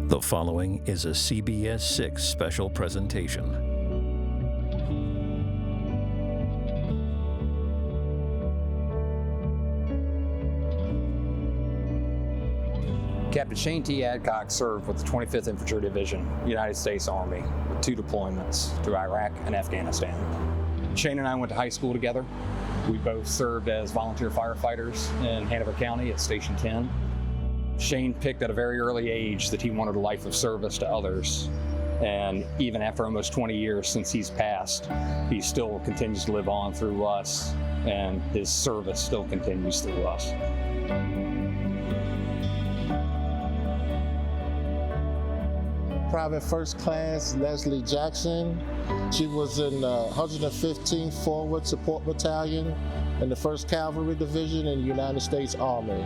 The following is a CBS 6 special presentation. Captain Shane T. Adcock served with the 25th Infantry Division, United States Army, with 2 deployments to Iraq and Afghanistan. Shane and I went to high school together. We both served as volunteer firefighters in Hanover County at Station 10. Shane picked at a very early age that he wanted a life of service to others. And even after almost 20 years since he's passed, he still continues to live on through us, and his service still continues through us. Private First Class Leslie Jackson. She was in the 115th Forward Support Battalion in the 1st Cavalry Division in the United States Army.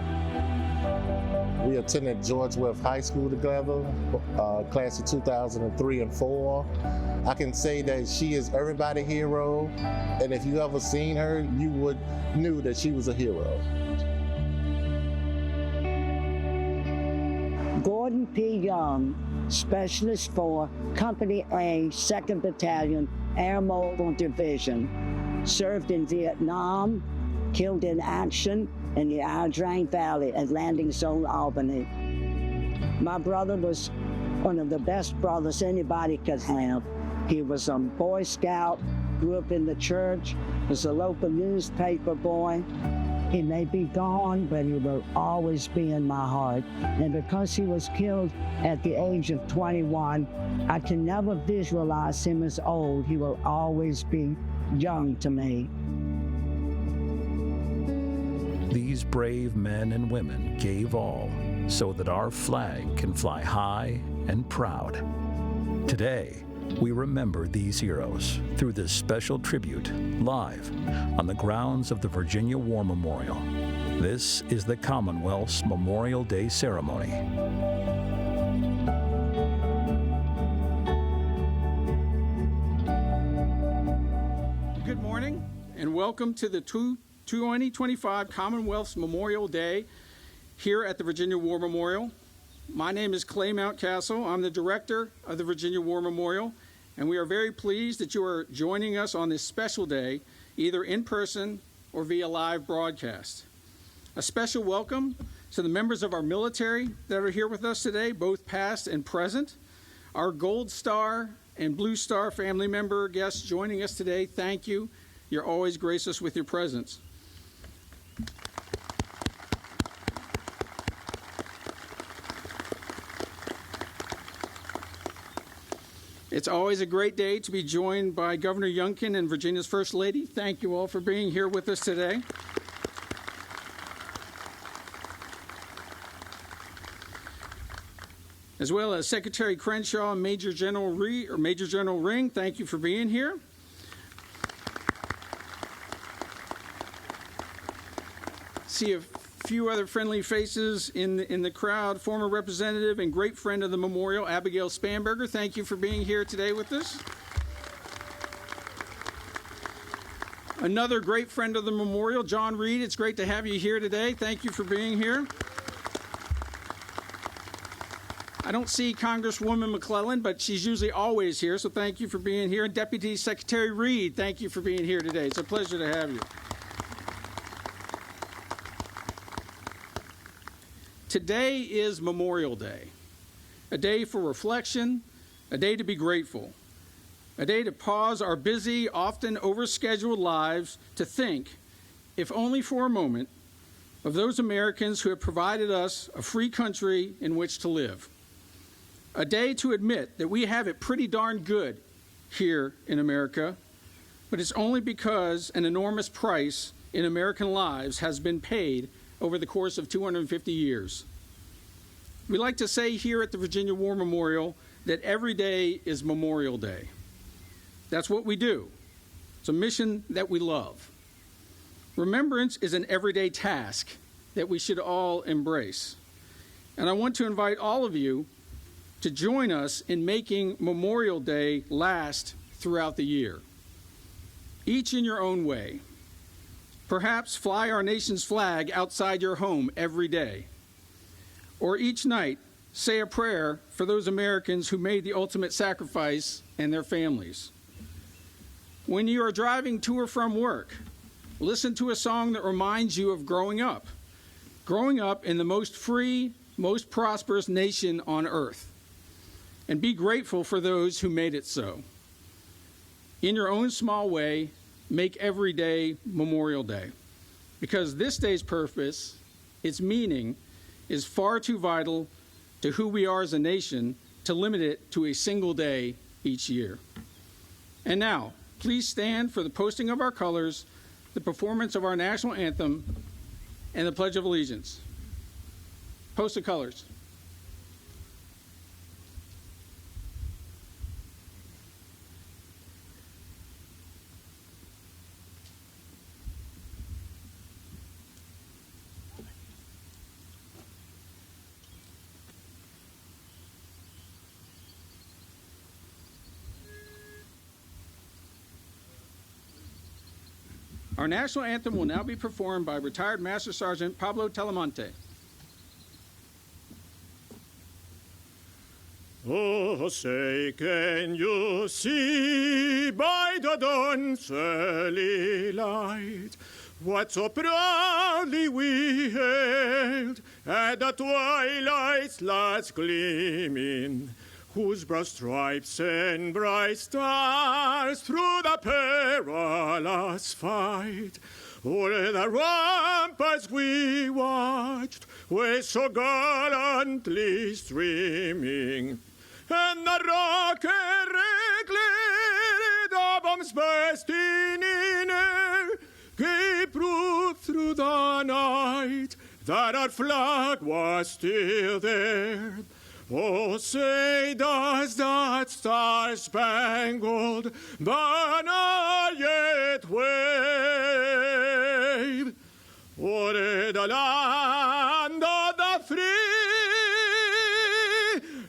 We attended George Webb High School together, class of 2003 and 4. I can say that she is everybody's hero, and if you ever seen her, you would knew that she was a hero. Gordon P. Young, Specialist 4, Company A, 2nd Battalion, Air Mobile Division. Served in Vietnam, killed in action in the Ia Drang Valley at Landing Zone, Albany. My brother was one of the best brothers anybody could have. He was a Boy Scout, grew up in the church, was a local newspaper boy. He may be gone, but he will always be in my heart. And because he was killed at the age of 21, I can never visualize him as old. He will always be young to me. These brave men and women gave all so that our flag can fly high and proud. Today, we remember these heroes through this special tribute live on the grounds of the Virginia War Memorial. This is the Commonwealth's Memorial Day ceremony. Good morning and welcome to the 2025 Commonwealth's Memorial Day here at the Virginia War Memorial. My name is Clay Mountcastle. I'm the director of the Virginia War Memorial, and we are very pleased that you are joining us on this special day, either in person or via live broadcast. A special welcome to the members of our military that are here with us today, both past and present. Our Gold Star and Blue Star family member guests joining us today, thank you. You're always grace us with your presence. It's always a great day to be joined by Governor Youngkin and Virginia's First Lady. Thank you all for being here with us today. As well as Secretary Crenshaw and Major General Ring, thank you for being here. See a few other friendly faces in the crowd. Former representative and great friend of the memorial, Abigail Spanberger. Thank you for being here today with us. Another great friend of the memorial, John Reed. It's great to have you here today. Thank you for being here. I don't see Congresswoman McClellan, but she's usually always here, so thank you for being here. And Deputy Secretary Reed, thank you for being here today. It's a pleasure to have you. Today is Memorial Day, a day for reflection, a day to be grateful, a day to pause our busy, often overscheduled lives to think, if only for a moment, of those Americans who have provided us a free country in which to live. A day to admit that we have it pretty darn good here in America, but it's only because an enormous price in American lives has been paid over the course of 250 years. We like to say here at the Virginia War Memorial that every day is Memorial Day. That's what we do. It's a mission that we love. Remembrance is an everyday task that we should all embrace. And I want to invite all of you to join us in making Memorial Day last throughout the year, each in your own way. Perhaps fly our nation's flag outside your home every day. Or each night, say a prayer for those Americans who made the ultimate sacrifice and their families. When you are driving to or from work, listen to a song that reminds you of growing up in the most free, most prosperous nation on earth, and be grateful for those who made it so. In your own small way, make every day Memorial Day, because this day's purpose, its meaning, is far too vital to who we are as a nation to limit it to a single day each year. And now, please stand for the posting of our colors, the performance of our national anthem, and the Pledge of Allegiance. Post the colors. Our national anthem will now be performed by retired Master Sergeant Pablo Telemonte. Oh, say, can you see by the dawn's early light what so proudly we hailed at the twilight's last gleaming, whose broad stripes and bright stars through the perilous fight o'er the ramparts we watched were so gallantly streaming, and the rocket red the bombs bursting in air gave proof through the night that our flag was still there. Oh, say, does that star-spangled banner yet wave o'er the land of the free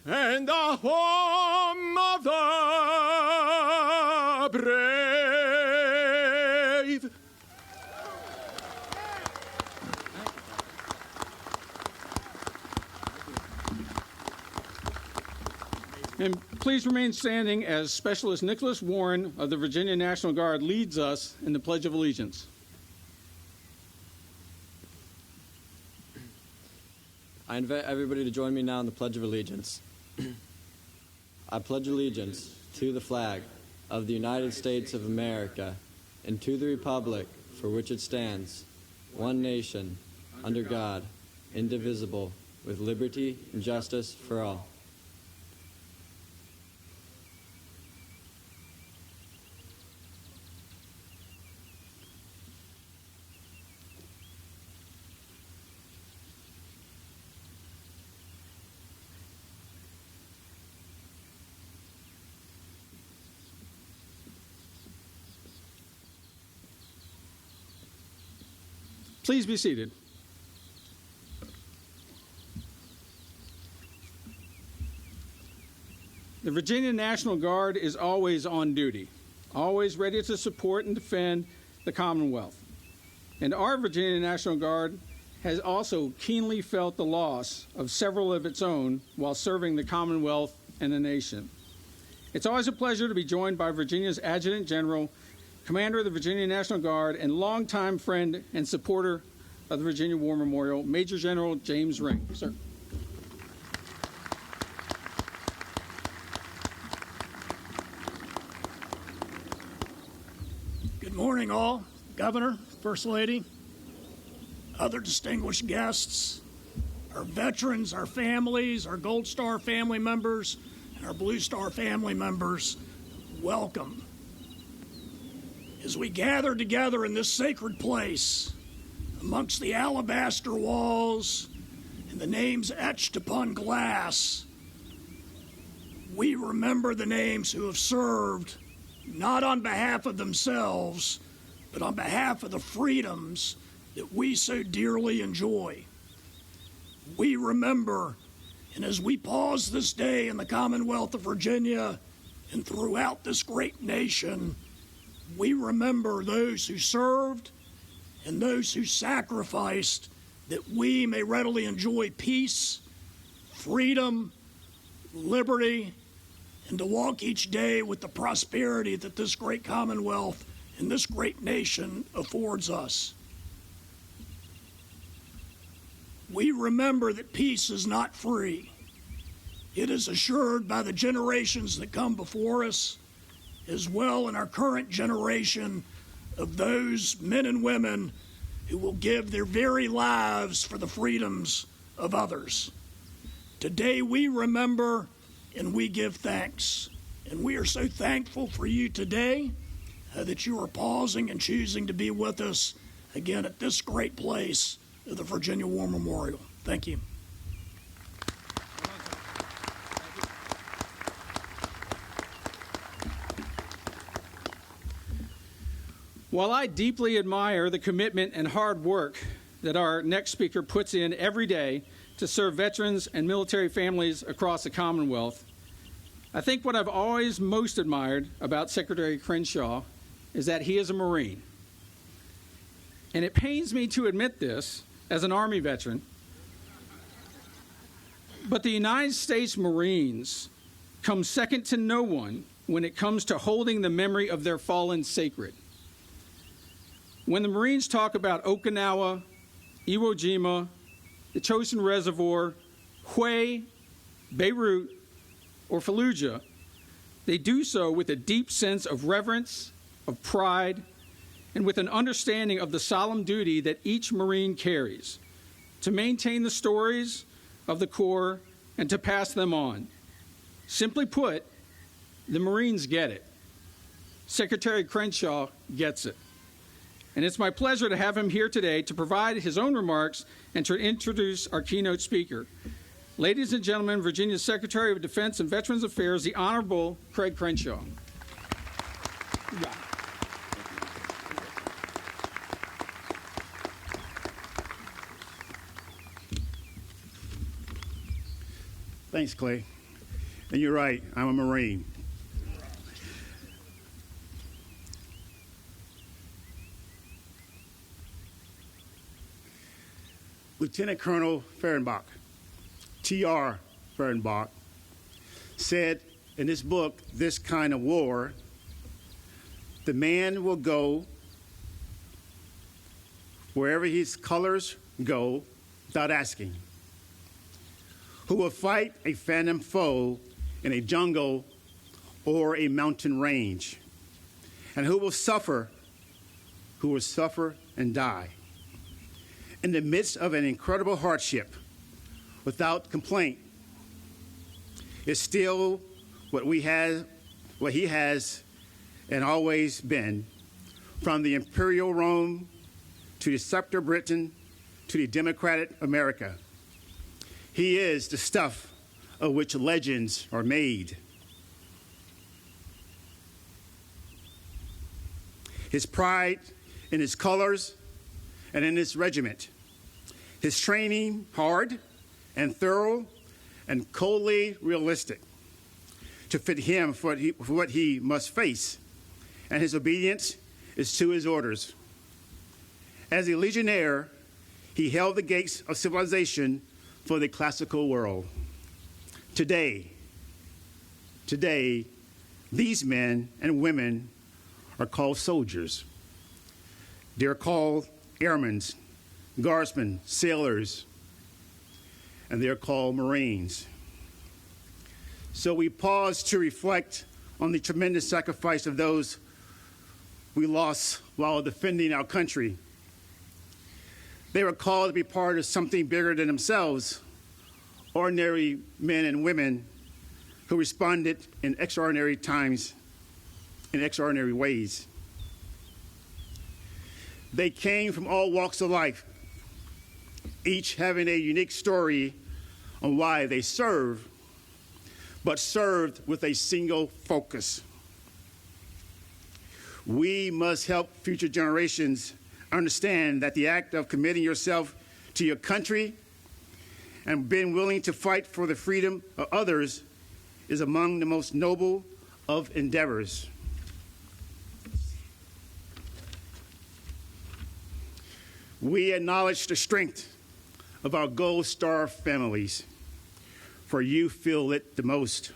and the home of the brave? And please remain standing as Specialist Nicholas Warren of the Virginia National Guard leads us in the Pledge of Allegiance. I invite everybody to join me now in the Pledge of Allegiance. I pledge allegiance to the flag of the United States of America and to the republic for which it stands, one nation, under God, indivisible, with liberty and justice for all. Please be seated. The Virginia National Guard is always on duty, always ready to support and defend the Commonwealth. And our Virginia National Guard has also keenly felt the loss of several of its own while serving the Commonwealth and the nation. It's always a pleasure to be joined by Virginia's Adjutant General, Commander of the Virginia National Guard, and longtime friend and supporter of the Virginia War Memorial, Major General James Ring. Sir. Good morning, all. Governor, First Lady, other distinguished guests, our veterans, our families, our Gold Star family members, and our Blue Star family members, welcome. As we gather together in this sacred place, amongst the alabaster walls and the names etched upon glass, we remember the names who have served not on behalf of themselves, but on behalf of the freedoms that we so dearly enjoy. We remember, and as we pause this day in the Commonwealth of Virginia and throughout this great nation, we remember those who served and those who sacrificed that we may readily enjoy peace freedom, liberty, and to walk each day with the prosperity that this great Commonwealth and this great nation affords us. We remember that peace is not free. It is assured by the generations that come before us, as well in our current generation of those men and women who will give their very lives for the freedoms of others. Today we remember and we give thanks. And we are so thankful for you today that you are pausing and choosing to be with us again at this great place of the Virginia War Memorial. Thank you. While I deeply admire the commitment and hard work that our next speaker puts in every day to serve veterans and military families across the Commonwealth, I think what I've always most admired about Secretary Crenshaw is that he is a Marine. And it pains me to admit this as an Army veteran, but the United States Marines come second to no one when it comes to holding the memory of their fallen sacred. When the Marines talk about Okinawa, Iwo Jima, the Chosin Reservoir, Hue, Beirut, or Fallujah, they do so with a deep sense of reverence, of pride, and with an understanding of the solemn duty that each Marine carries to maintain the stories of the Corps and to pass them on. Simply put, the Marines get it. Secretary Crenshaw gets it. And it's my pleasure to have him here today to provide his own remarks and to introduce our keynote speaker. Ladies and gentlemen, Virginia's Secretary of Defense and Veterans Affairs, the Honorable Craig Crenshaw. Thanks, Clay. And you're right, I'm a Marine. Lieutenant Colonel Fehrenbach, T.R. Fehrenbach, said in his book, This Kind of War, the man will go wherever his colors go without asking, who will fight a phantom foe in a jungle or a mountain range, and who will suffer and die. In the midst of an incredible hardship, without complaint, is still what he has and always been, from the imperial Rome to the scepter Britain to the democratic America. He is the stuff of which legends are made. His pride in his colors and in his regiment. His training hard and thorough and coldly realistic to fit him for what he must face, and his obedience is to his orders. As a legionnaire, he held the gates of civilization for the classical world. Today, these men and women are called soldiers. They're called airmen, guardsmen, sailors, and they're called Marines. So we pause to reflect on the tremendous sacrifice of those we lost while defending our country. They were called to be part of something bigger than themselves, ordinary men and women who responded in extraordinary times, in extraordinary ways. They came from all walks of life, each having a unique story on why they served, but served with a single focus. We must help future generations understand that the act of committing yourself to your country and being willing to fight for the freedom of others is among the most noble of endeavors. We acknowledge the strength of our Gold Star families, for you feel it the most.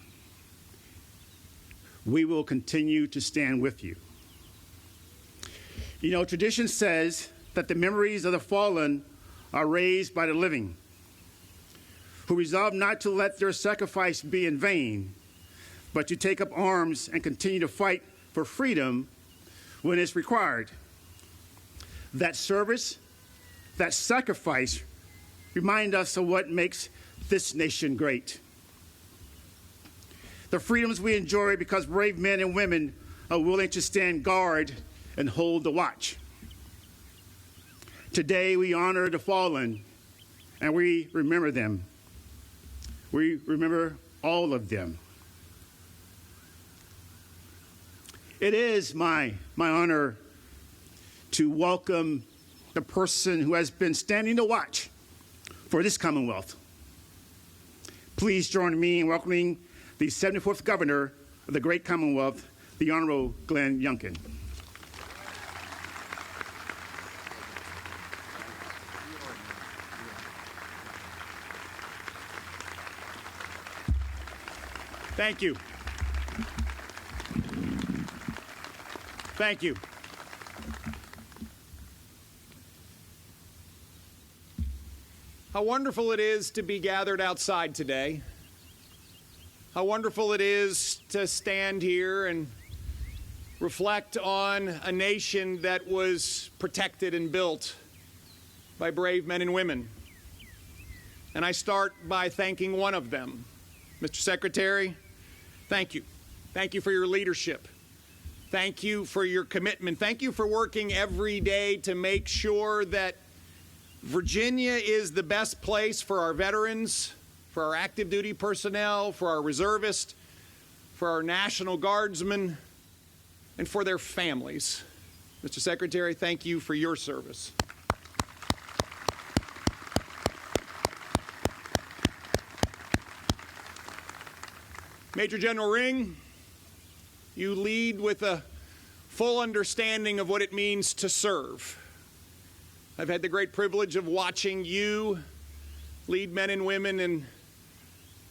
We will continue to stand with you. You know, tradition says that the memories of the fallen are raised by the living, who resolve not to let their sacrifice be in vain, but to take up arms and continue to fight for freedom when it's required. That service, that sacrifice, remind us of what makes this nation great. The freedoms we enjoy because brave men and women are willing to stand guard and hold the watch. Today we honor the fallen and we remember them. We remember all of them. It is my honor to welcome the person who has been standing the watch for this Commonwealth. Please join me in welcoming the 74th Governor of the great Commonwealth, the Honorable Glenn Youngkin. Thank you. Thank you. How wonderful it is to be gathered outside today. How wonderful it is to stand here and reflect on a nation that was protected and built by brave men and women. And I start by thanking one of them. Mr. Secretary, thank you. Thank you for your leadership. Thank you for your commitment. Thank you for working every day to make sure that Virginia is the best place for our veterans, for our active duty personnel, for our reservists, for our National Guardsmen, and for their families. Mr. Secretary, thank you for your service. Major General Ring, you lead with a full understanding of what it means to serve. I've had the great privilege of watching you lead men and women in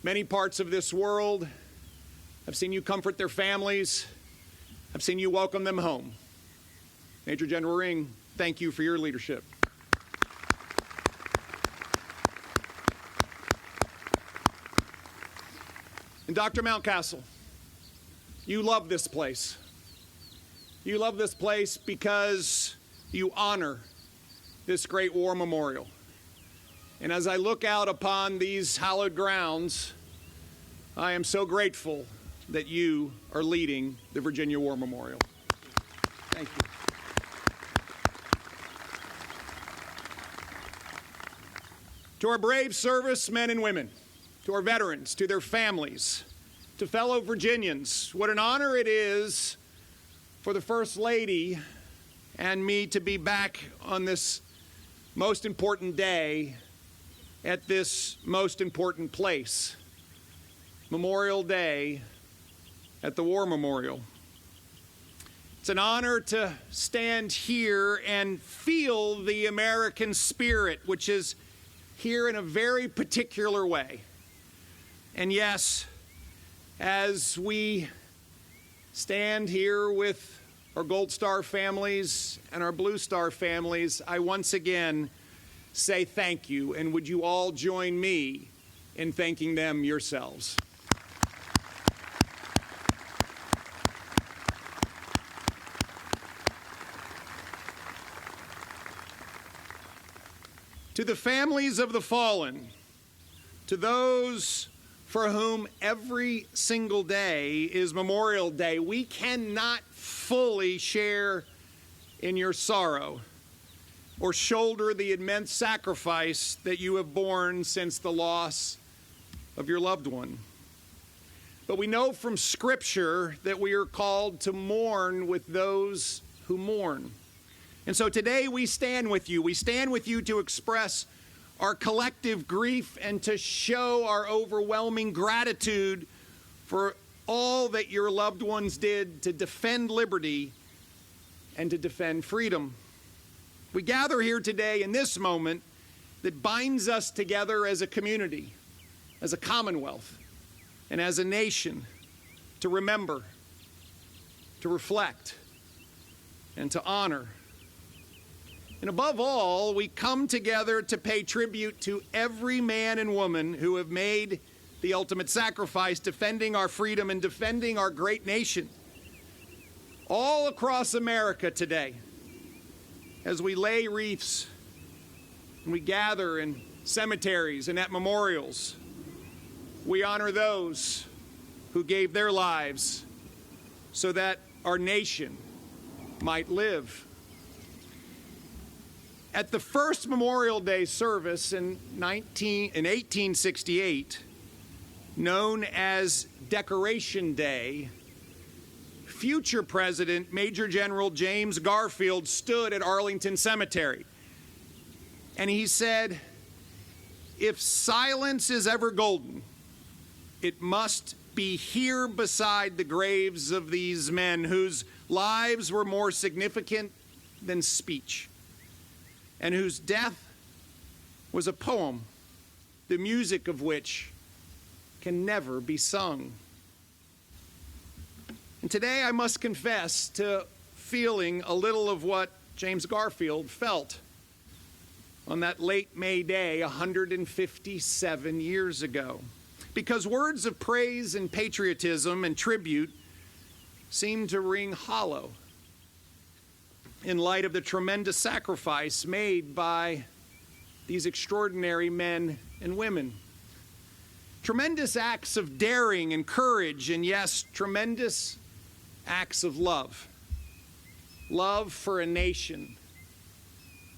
many parts of this world. I've seen you comfort their families. I've seen you welcome them home. Major General Ring, thank you for your leadership. And Dr. Mountcastle, you love this place. You love this place because you honor this great war memorial. And as I look out upon these hallowed grounds, I am so grateful that you are leading the Virginia War Memorial. Thank you. To our brave servicemen and women, to our veterans, to their families, to fellow Virginians, what an honor it is for the First Lady and me to be back on this most important day at this most important place, Memorial Day at the War Memorial. It's an honor to stand here and feel the American spirit, which is here in a very particular way. And yes, as we stand here with our Gold Star families and our Blue Star families, I once again say thank you, and would you all join me in thanking them yourselves. To the families of the fallen, to those for whom every single day is Memorial Day, we cannot fully share in your sorrow or shoulder the immense sacrifice that you have borne since the loss of your loved one. But we know from Scripture that we are called to mourn with those who mourn. And so today we stand with you. We stand with you to express our collective grief and to show our overwhelming gratitude for all that your loved ones did to defend liberty and to defend freedom. We gather here today in this moment that binds us together as a community, as a Commonwealth, and as a nation to remember, to reflect, and to honor. And above all, we come together to pay tribute to every man and woman who have made the ultimate sacrifice, defending our freedom and defending our great nation. All across America today, as we lay wreaths and we gather in cemeteries and at memorials, we honor those who gave their lives so that our nation might live. At the first Memorial Day service in 1868, known as Decoration Day, future President Major General James Garfield stood at Arlington Cemetery, and he said, "If silence is ever golden, it must be here beside the graves of these men whose lives were more significant than speech, and whose death was a poem, the music of which can never be sung." And today I must confess to feeling a little of what James Garfield felt on that late May day 157 years ago. Because words of praise and patriotism and tribute seem to ring hollow in light of the tremendous sacrifice made by these extraordinary men and women. Tremendous acts of daring and courage, and yes, tremendous acts of love. Love for a nation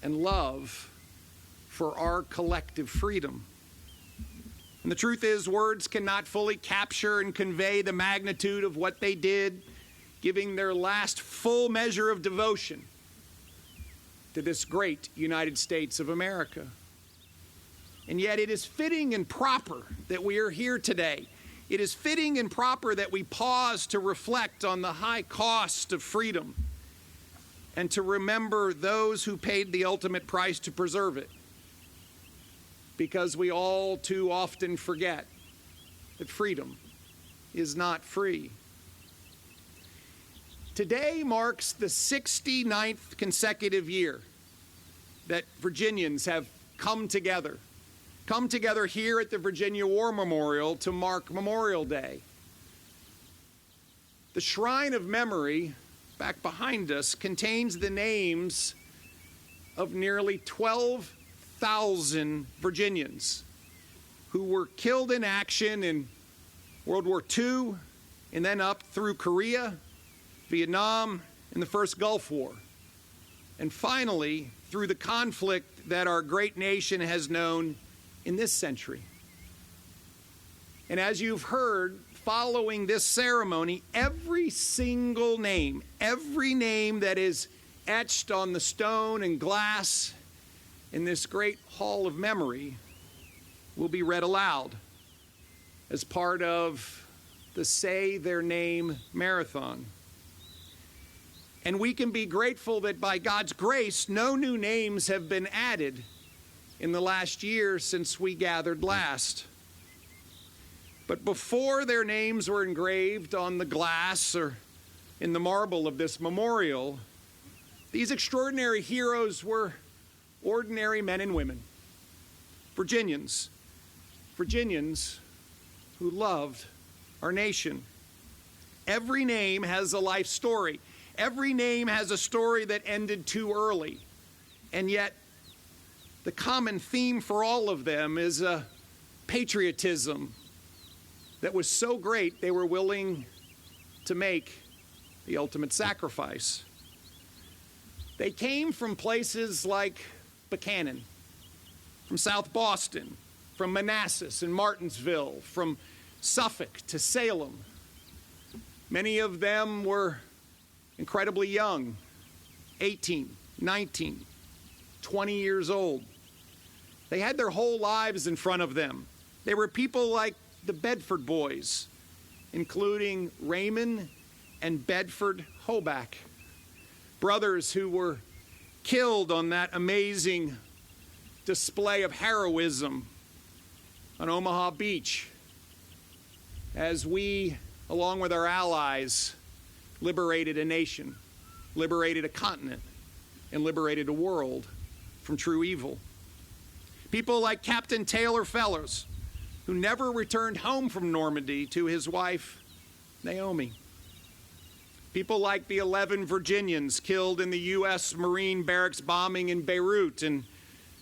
and love for our collective freedom. And the truth is, words cannot fully capture and convey the magnitude of what they did, giving their last full measure of devotion to this great United States of America. And yet it is fitting and proper that we are here today. It is fitting and proper that we pause to reflect on the high cost of freedom and to remember those who paid the ultimate price to preserve it. Because we all too often forget that freedom is not free. Today marks the 69th consecutive year that Virginians have come together here at the Virginia War Memorial to mark Memorial Day. The Shrine of Memory, back behind us, contains the names of nearly 12,000 Virginians who were killed in action in World War II and then up through Korea, Vietnam, and the First Gulf War, and finally through the conflict that our great nation has known in this century. And as you've heard, following this ceremony, every single name, every name that is etched on the stone and glass in this great hall of memory will be read aloud as part of the Say Their Name Marathon. And we can be grateful that by God's grace, no new names have been added in the last year since we gathered last. But before their names were engraved on the glass or in the marble of this memorial, these extraordinary heroes were ordinary men and women, Virginians who loved our nation. Every name has a life story. Every name has a story that ended too early. And yet, the common theme for all of them is a patriotism that was so great they were willing to make the ultimate sacrifice. They came from places like Buchanan, from South Boston, from Manassas and Martinsville, from Suffolk to Salem. Many of them were incredibly young, 18, 19, 20 years old. They had their whole lives in front of them. They were people like the Bedford boys, including Raymond and Bedford Hoback, brothers who were killed on that amazing display of heroism on Omaha Beach as we, along with our allies, liberated a nation, liberated a continent, and liberated a world from true evil. People like Captain Taylor Fellows, who never returned home from Normandy to his wife, Naomi. People like the 11 Virginians killed in the U.S. Marine barracks bombing in Beirut in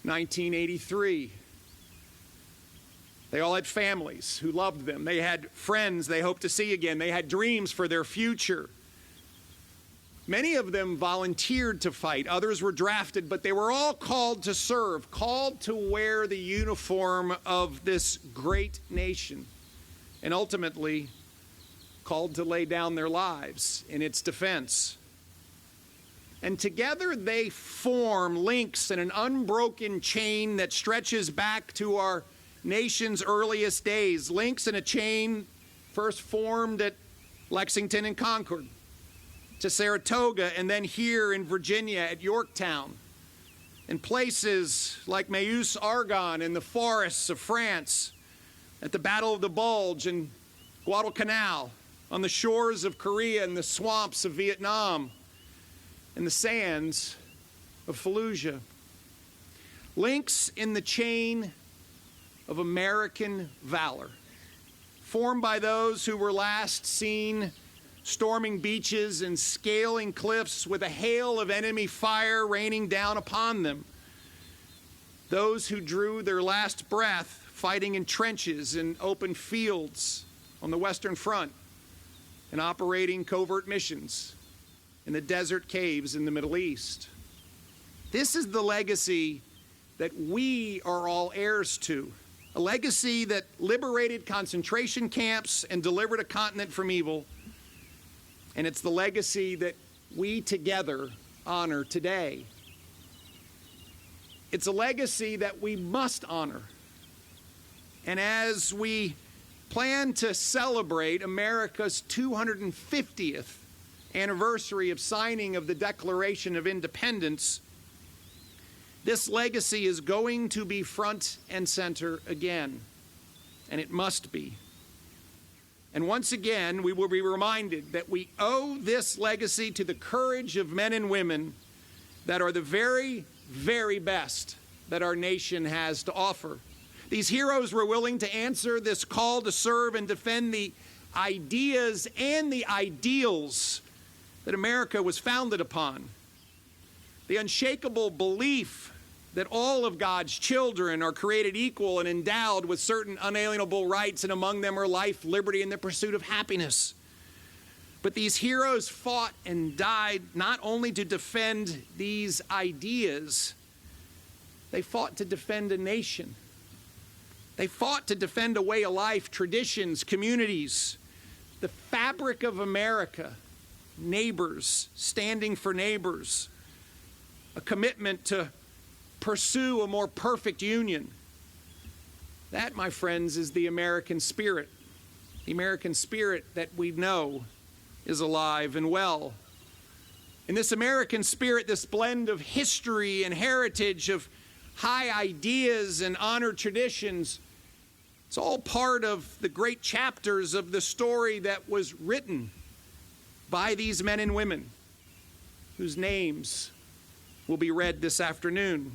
1983. They all had families who loved them. They had friends they hoped to see again. They had dreams for their future. Many of them volunteered to fight. Others were drafted, but they were all called to serve, called to wear the uniform of this great nation, and ultimately called to lay down their lives in its defense. And together they form links in an unbroken chain that stretches back to our nation's earliest days, links in a chain first formed at Lexington and Concord, to Saratoga, and then here in Virginia at Yorktown, in places like Meuse-Argonne in the forests of France, at the Battle of the Bulge and Guadalcanal, on the shores of Korea and the swamps of Vietnam, and the sands of Fallujah. Links in the chain of American valor, formed by those who were last seen storming beaches and scaling cliffs with a hail of enemy fire raining down upon them. Those who drew their last breath fighting in trenches in open fields on the Western Front and operating covert missions in the desert caves in the Middle East. This is the legacy that we are all heirs to, a legacy that liberated concentration camps and delivered a continent from evil. And it's the legacy that we together honor today. It's a legacy that we must honor. And as we plan to celebrate America's 250th anniversary of signing of the Declaration of Independence, this legacy is going to be front and center again, and it must be. And once again, we will be reminded that we owe this legacy to the courage of men and women that are the very, very best that our nation has to offer. These heroes were willing to answer this call to serve and defend the ideas and the ideals that America was founded upon. The unshakable belief that all of God's children are created equal and endowed with certain unalienable rights, and among them are life, liberty, and the pursuit of happiness. But these heroes fought and died not only to defend these ideas, they fought to defend a nation. They fought to defend a way of life, traditions, communities, the fabric of America, neighbors, standing for neighbors, a commitment to pursue a more perfect union. That, my friends, is the American spirit. The American spirit that we know is alive and well. In this American spirit, this blend of history and heritage, of high ideas and honored traditions, it's all part of the great chapters of the story that was written by these men and women whose names will be read this afternoon.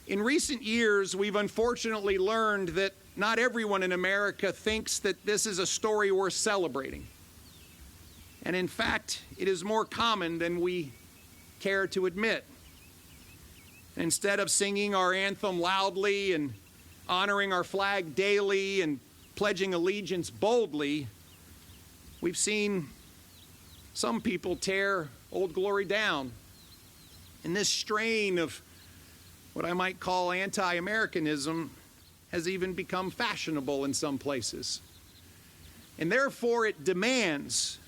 In recent years, we've unfortunately learned that not everyone in America thinks that this is a story worth celebrating. And in fact, it is more common than we care to admit. Instead of singing our anthem loudly and honoring our flag daily and pledging allegiance boldly, we've seen some people tear Old Glory down. And this strain of what I might call anti-Americanism has even become fashionable in some places. And therefore it demands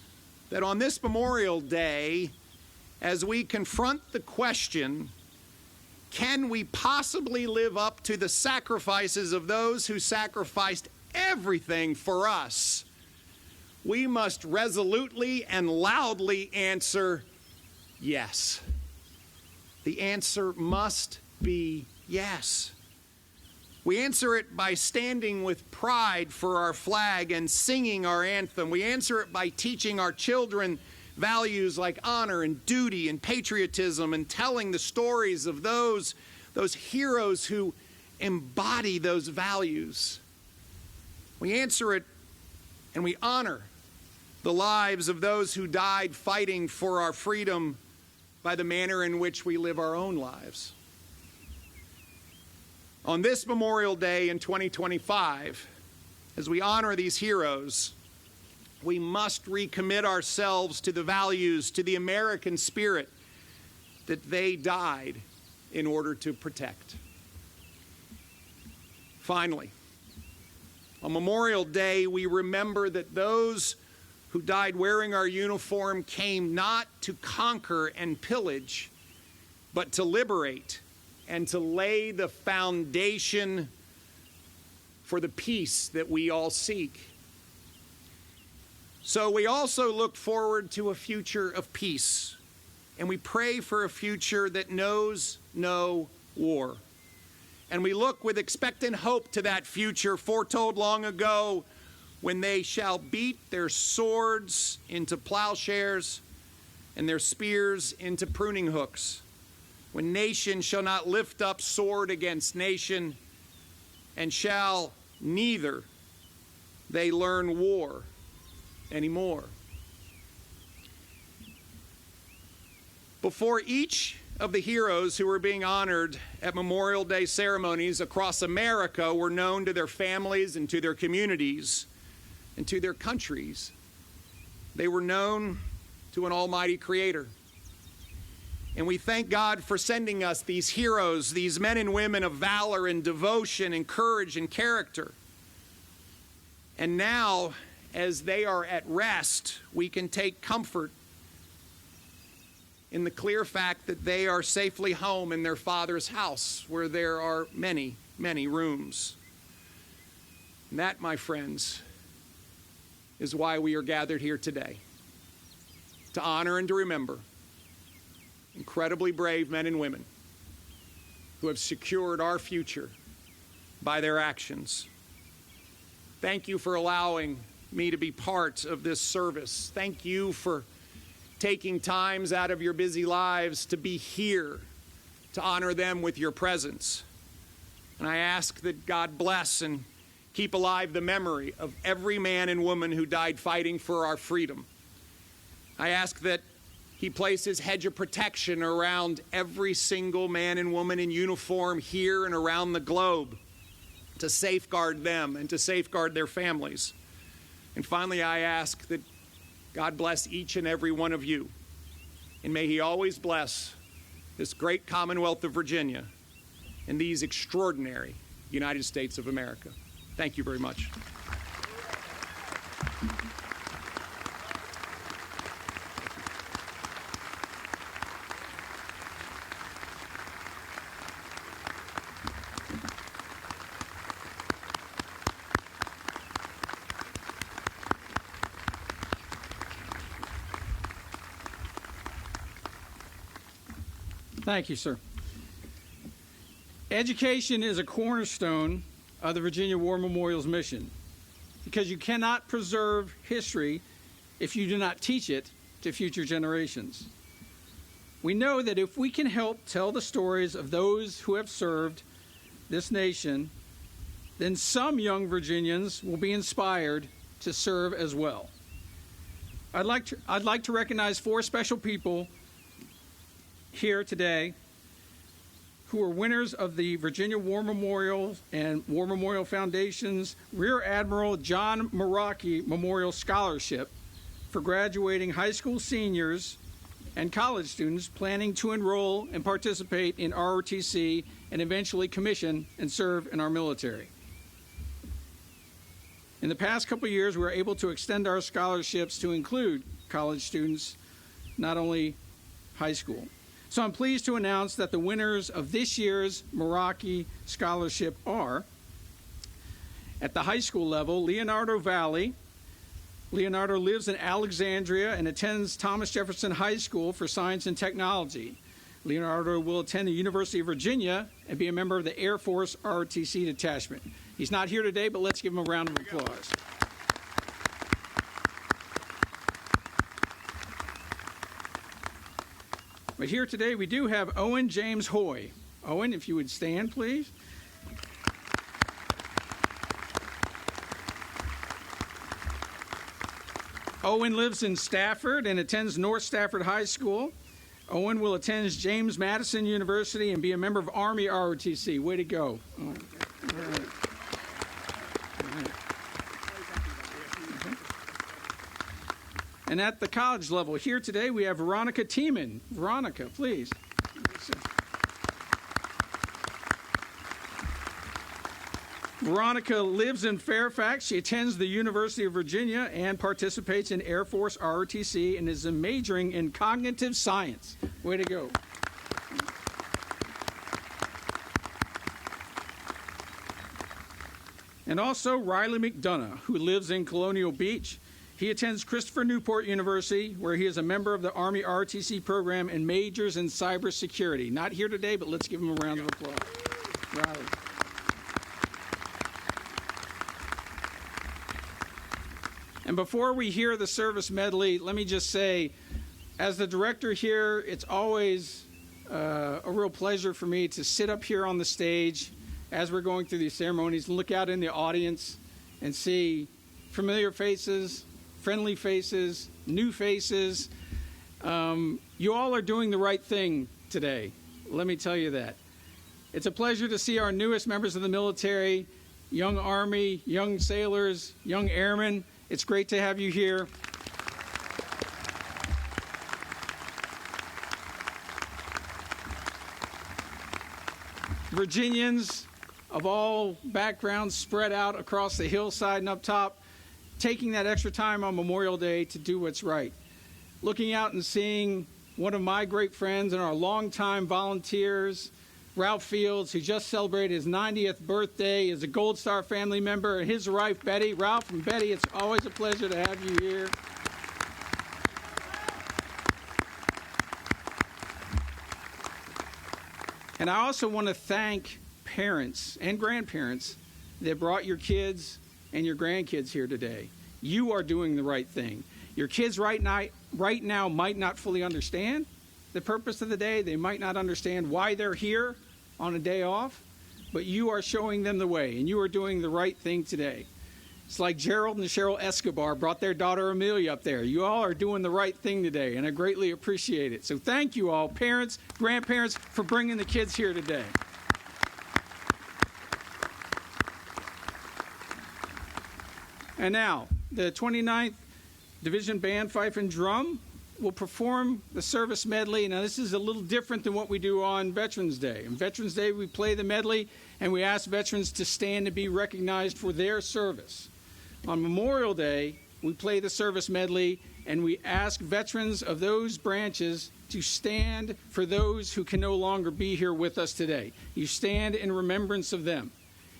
that on this Memorial Day, as we confront the question, can we possibly live up to the sacrifices of those who sacrificed everything for us? We must resolutely and loudly answer yes. The answer must be yes. We answer it by standing with pride for our flag and singing our anthem. We answer it by teaching our children values like honor and duty and patriotism and telling the stories of those heroes who embody those values. We answer it and we honor the lives of those who died fighting for our freedom by the manner in which we live our own lives. On this Memorial Day in 2025, as we honor these heroes, we must recommit ourselves to the values, to the American spirit that they died in order to protect. Finally, on Memorial Day, we remember that those who died wearing our uniform came not to conquer and pillage, but to liberate and to lay the foundation for the peace that we all seek. So we also look forward to a future of peace, and we pray for a future that knows no war. And we look with expectant hope to that future foretold long ago, when they shall beat their swords into plowshares and their spears into pruning hooks, when nation shall not lift up sword against nation, and shall neither they learn war anymore. Before each of the heroes who were being honored at Memorial Day ceremonies across America were known to their families and to their communities and to their countries, they were known to an almighty creator. And we thank God for sending us these heroes, these men and women of valor and devotion and courage and character. And now, as they are at rest, we can take comfort in the clear fact that they are safely home in their Father's house, where there are many, many rooms. And that, my friends, is why we are gathered here today, to honor and to remember incredibly brave men and women who have secured our future by their actions. Thank you for allowing me to be part of this service. Thank you for taking times out of your busy lives to be here to honor them with your presence. And I ask that God bless and keep alive the memory of every man and woman who died fighting for our freedom. I ask that He place His hedge of protection around every single man and woman in uniform here and around the globe, to safeguard them and to safeguard their families. And finally, I ask that God bless each and every one of you. And may He always bless this great Commonwealth of Virginia and these extraordinary United States of America. Thank you very much. Thank you, sir. Education is a cornerstone of the Virginia War Memorial's mission, because you cannot preserve history if you do not teach it to future generations. We know that if we can help tell the stories of those who have served this nation, then some young Virginians will be inspired to serve as well. I'd like to recognize 4 special people here today who are winners of the Virginia War Memorial and War Memorial Foundation's Rear Admiral John Meraki Memorial Scholarship for graduating high school seniors and college students planning to enroll and participate in ROTC and eventually commission and serve in our military. In the past couple of years, we were able to extend our scholarships to include college students, not only high school. So I'm pleased to announce that the winners of this year's Meraki Scholarship are, at the high school level, Leonardo Valley. Leonardo lives in Alexandria and attends Thomas Jefferson High School for Science and Technology. Leonardo will attend the University of Virginia and be a member of the Air Force ROTC detachment. He's not here today, but let's give him a round of applause. But here today we do have Owen James Hoy. Owen, if you would stand, please. Owen lives in Stafford and attends North Stafford High School. Owen will attend James Madison University and be a member of Army ROTC. Way to go. All right. And at the college level, here today we have Veronica Tiemann. Veronica, please. Veronica lives in Fairfax. She attends the University of Virginia and participates in Air Force ROTC and is majoring in cognitive science. Way to go. And also Riley McDonough, who lives in Colonial Beach. He attends Christopher Newport University, where he is a member of the Army ROTC program and majors in cybersecurity. Not here today, but let's give him a round of applause. Riley. And before we hear the service medley, let me just say, as the director here, it's always a real pleasure for me to sit up here on the stage as we're going through these ceremonies and look out in the audience and see familiar faces, friendly faces, new faces. You all are doing the right thing today. Let me tell you that. It's a pleasure to see our newest members of the military, young Army, young sailors, young airmen. It's great to have you here. Virginians of all backgrounds spread out across the hillside and up top, taking that extra time on Memorial Day to do what's right. Looking out and seeing one of my great friends and our longtime volunteers, Ralph Fields, who just celebrated his 90th birthday, is a Gold Star family member, and his wife, Betty. Ralph and Betty, it's always a pleasure to have you here. And I also want to thank parents and grandparents that brought your kids and your grandkids here today. You are doing the right thing. Your kids right now might not fully understand the purpose of the day. They might not understand why they're here on a day off, but you are showing them the way, and you are doing the right thing today. It's like Gerald and Cheryl Escobar brought their daughter Amelia up there. You all are doing the right thing today, and I greatly appreciate it. So thank you all, parents, grandparents, for bringing the kids here today. And now, the 29th Division Band, Fife and Drum will perform the service medley. Now, this is a little different than what we do on Veterans Day. On Veterans Day, we play the medley, and we ask veterans to stand and be recognized for their service. On Memorial Day, we play the service medley, and we ask veterans of those branches to stand for those who can no longer be here with us today. You stand in remembrance of them.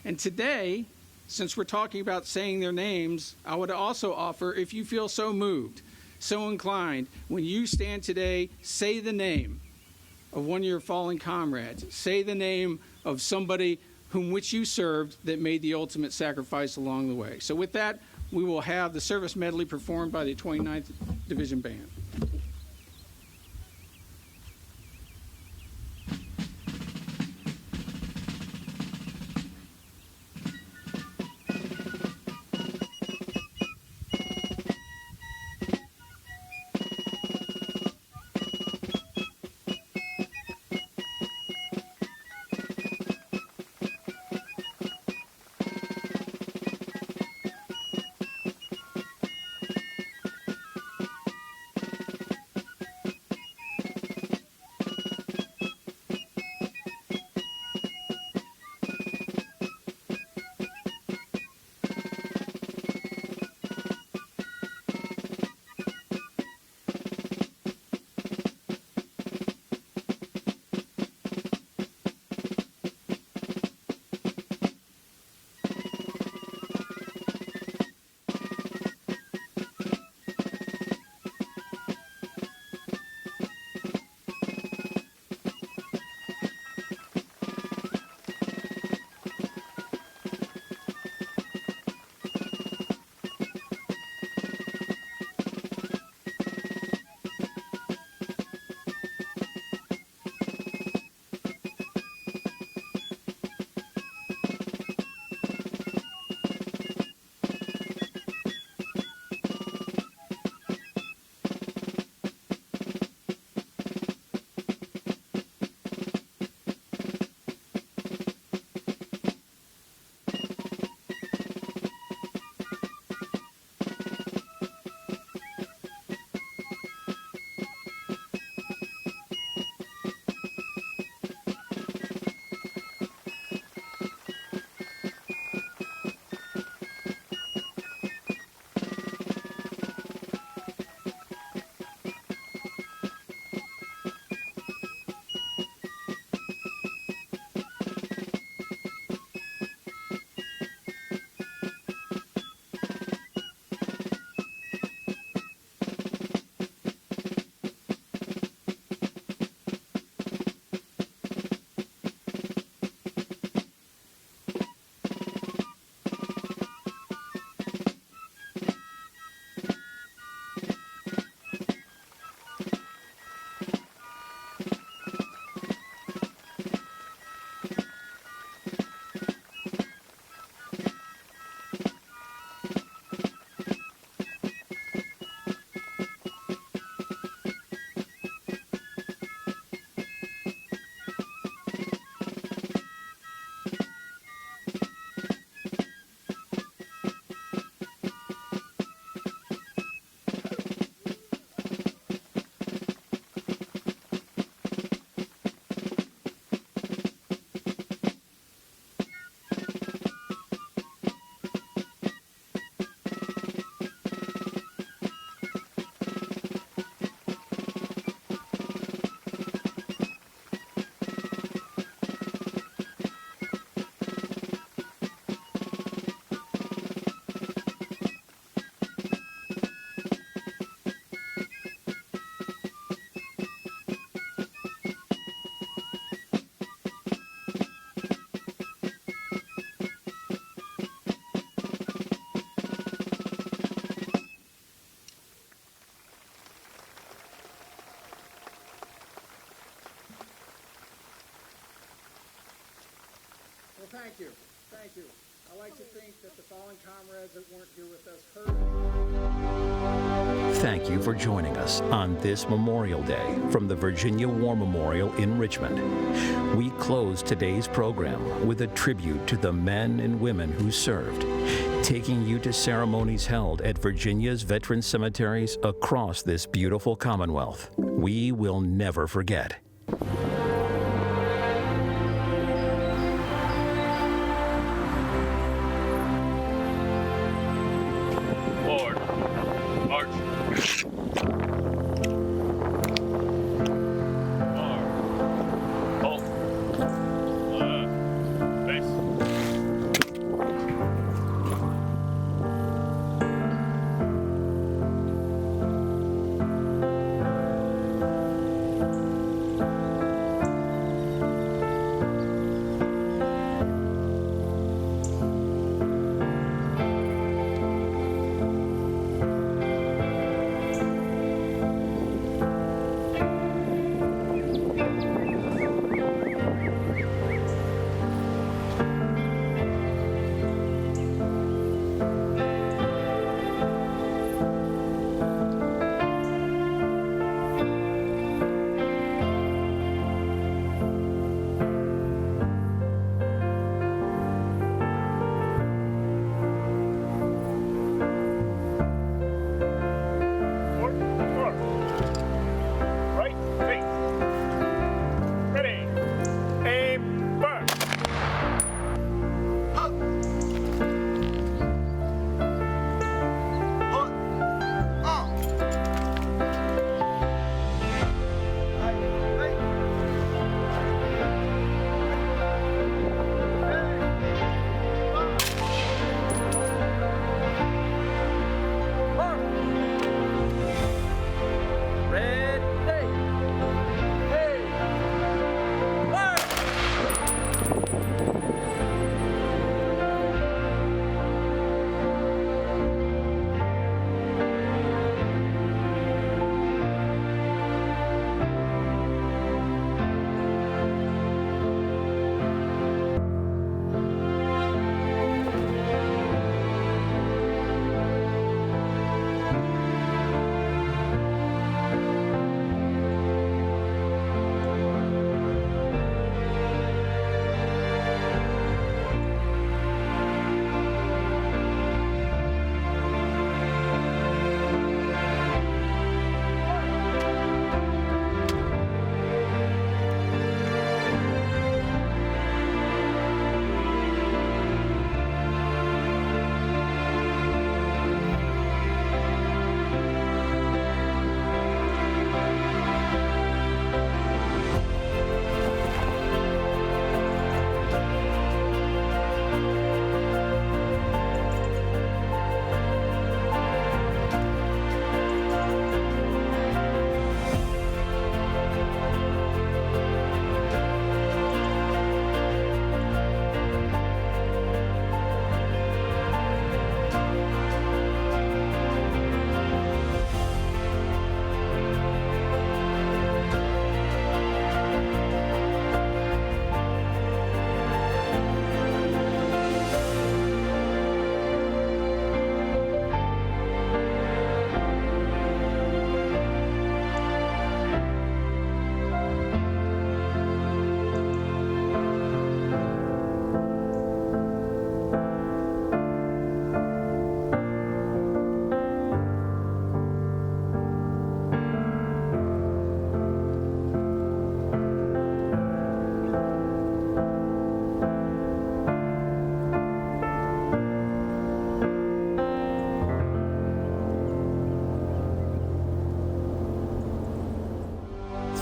And today, since we're talking about saying their names, I would also offer, if you feel so moved, so inclined, when you stand today, say the name of one of your fallen comrades. Say the name of somebody whom which you served that made the ultimate sacrifice along the way. So with that, we will have the service medley performed by the 29th Division Band. Thank you. I like to think that the fallen comrades that weren't here with us heard. Thank you for joining us on this Memorial Day from the Virginia War Memorial in Richmond. We close today's program with a tribute to the men and women who served, taking you to ceremonies held at Virginia's veteran cemeteries across this beautiful Commonwealth. We will never forget.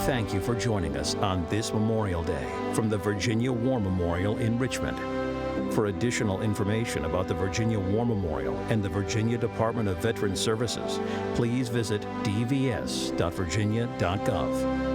Thank you for joining us on this Memorial Day from the Virginia War Memorial in Richmond. For additional information about the Virginia War Memorial and the Virginia Department of Veterans Services, please visit dvs.virginia.gov.